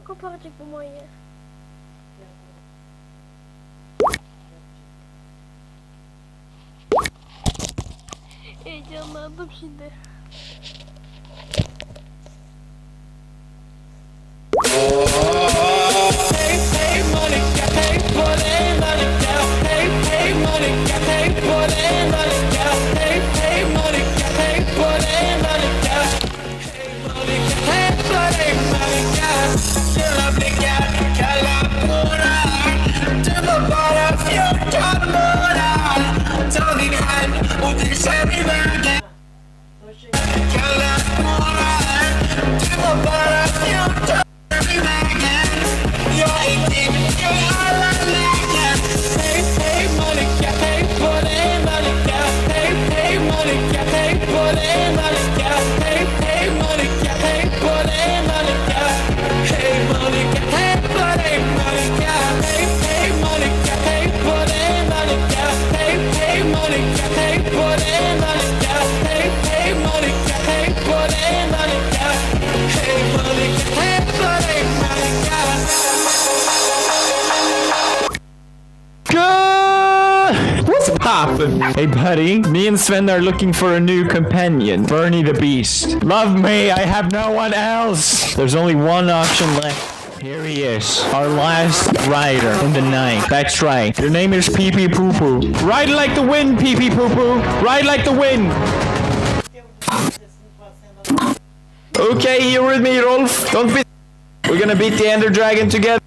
koparacak bu manyağı. Heyecanlandım şimdi. Hey buddy, me and Sven are looking for a new companion. Bernie the Beast. Love me, I have no one else. There's only one option left. Here he is, our last rider in the night. That's right, your name is Pee Pee Poo Poo. Ride like the wind, Pee Pee Poo Poo. Ride like the wind. Okay, you're with me, Rolf. Don't be... We're gonna beat the Ender Dragon together.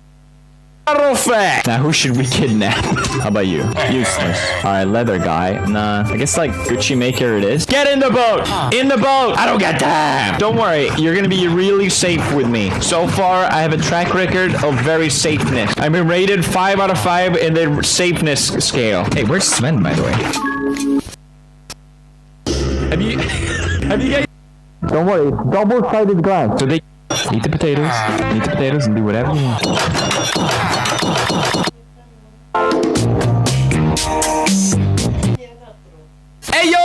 Now who should we kidnap? How about you? Useless. Alright, leather guy. Nah, I guess like Gucci maker it is. Get in the boat! In the boat! I don't get time! Don't worry, you're gonna be really safe with me. So far, I have a track record of very safeness. I've been rated 5 out of 5 in the safeness scale. Hey, where's Sven, by the way? Have you guys... Don't worry, it's double-sided glass. So they eat the potatoes, and do whatever you want. Hey yo,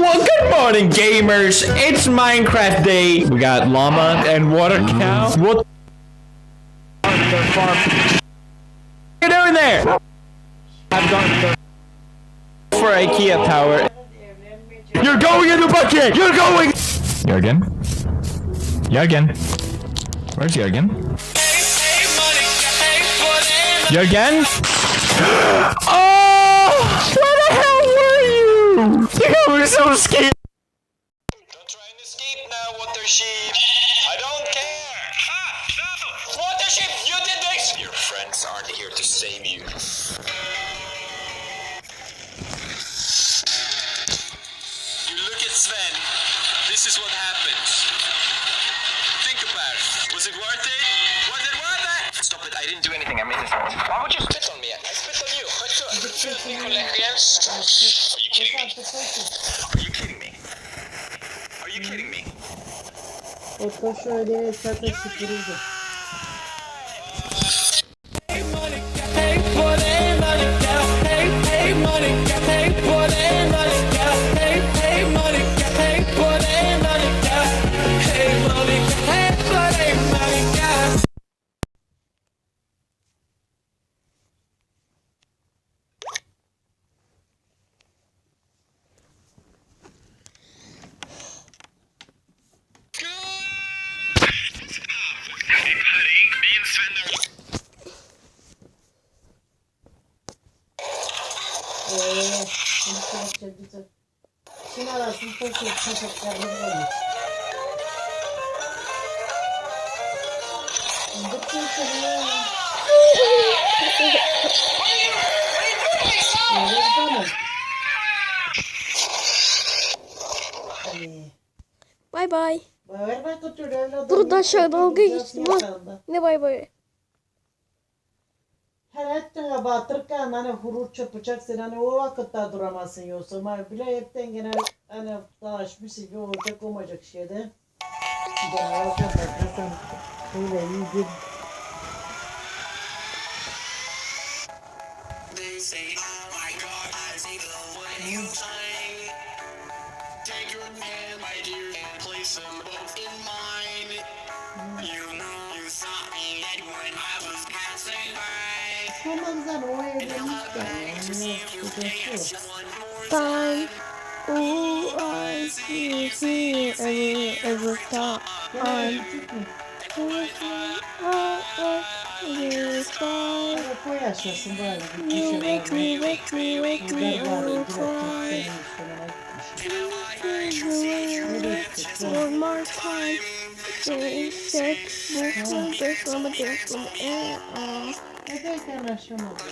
well, good morning gamers, it's Minecraft day. We got llama and water cow. What are you doing there? I've gone for IKEA tower. You're going in the bucket! You're going! Jürgen? Jürgen? Where's Jürgen? Jürgen? Oh! Where the hell were you? You were so scared. Don't try and escape now, water sheep. I don't care. No! Water sheep, you did this! Your friends aren't here to save you. You look at Sven. This is what happens. Think about it. Was it worth it? Was it worth it? Stop it, I didn't do anything. I made this. Why would you spit on me? I spit on you. Are you kidding me? Are you kidding me? Are you kidding me? Bay bay. Burada aşağı dalga geçtim ha. Ne bay bay. Her ettiğine batırırken hani hurur çöpeceksin hani o vakitte duramazsın yoksa ama bile hepten gene hani dalaşmışsın ki olacak olmayacak şeyde. Gene alacağım bakarsan öyle iyi bir. They say, oh my God, I see the way you shine. Take your hand, my dear, and place them both in mine. You know you saw me and Time. Oh, I see every time. Koy aşağısın bari. You wake me every cry. One more time. Set book from the Neden aşamadım?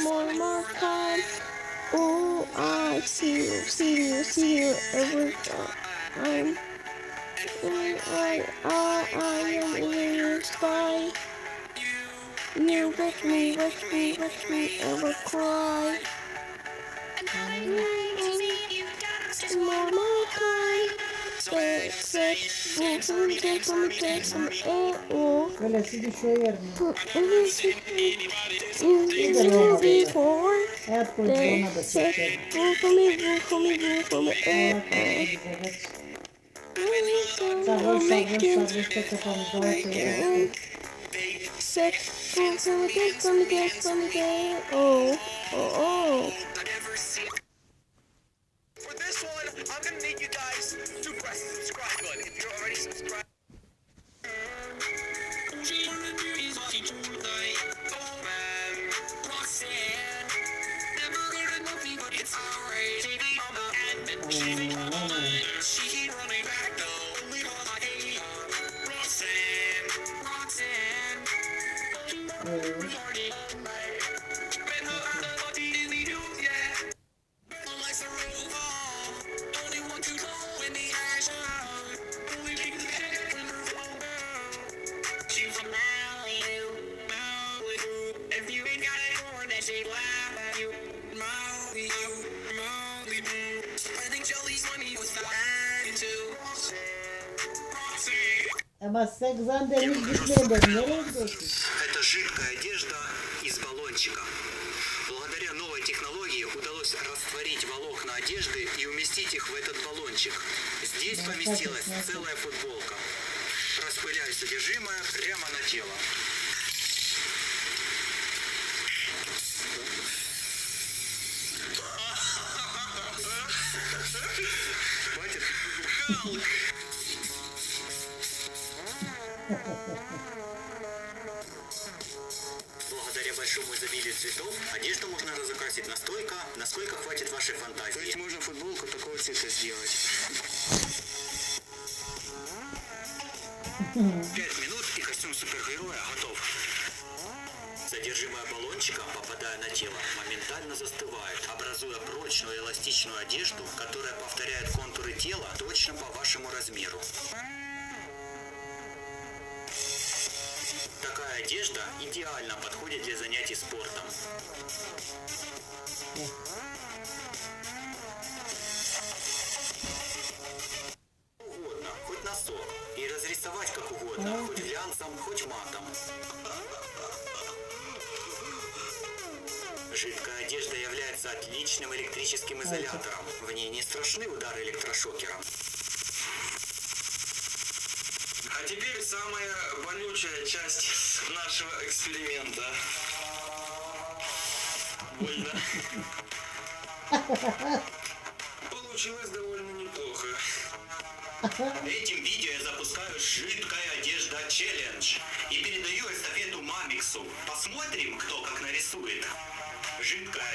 One more time. Oh, I see you every time. I am in your sky. You watch me ever cry. One more time. Set, take some air. Böylesi bir şey yerim. Before Hayat boyunca ona da seçerim. for me. Sabır kafamızda ortaya. Set for me. Oh. For this one, I'm gonna need you guys to press the subscribe button if you're already subscribed. Ama sen kızan deniz gitmeyin dedim. Nereye gidiyorsun? Это жидкая одежда из баллончика. Благодаря новой технологии удалось растворить волокна одежды и уместить их в этот баллончик. Здесь поместилась целая футболка. Распыляю содержимое прямо на тело. Хватит. Халк. Благодаря большому изобилию цветов одежду можно разукрасить настолько, насколько хватит вашей фантазии. То есть можно футболку такого цвета сделать. 5 минут и костюм супергероя готов. Содержимое баллончика, попадая на тело, моментально застывает, образуя прочную эластичную одежду, которая повторяет контуры тела точно по вашему размеру. Такая одежда идеально подходит для занятий спортом. Угодно, хоть носок. И разрисовать как угодно, хоть глянцем, хоть матом. Жидкая одежда является отличным электрическим изолятором. В ней не страшны удары электрошокера. А теперь самая вонючая часть нашего эксперимента. Больно. Получилось довольно неплохо. Этим видео я запускаю жидкая одежда челлендж и передаю эстафету Мамиксу. Посмотрим, кто как нарисует. Жидкая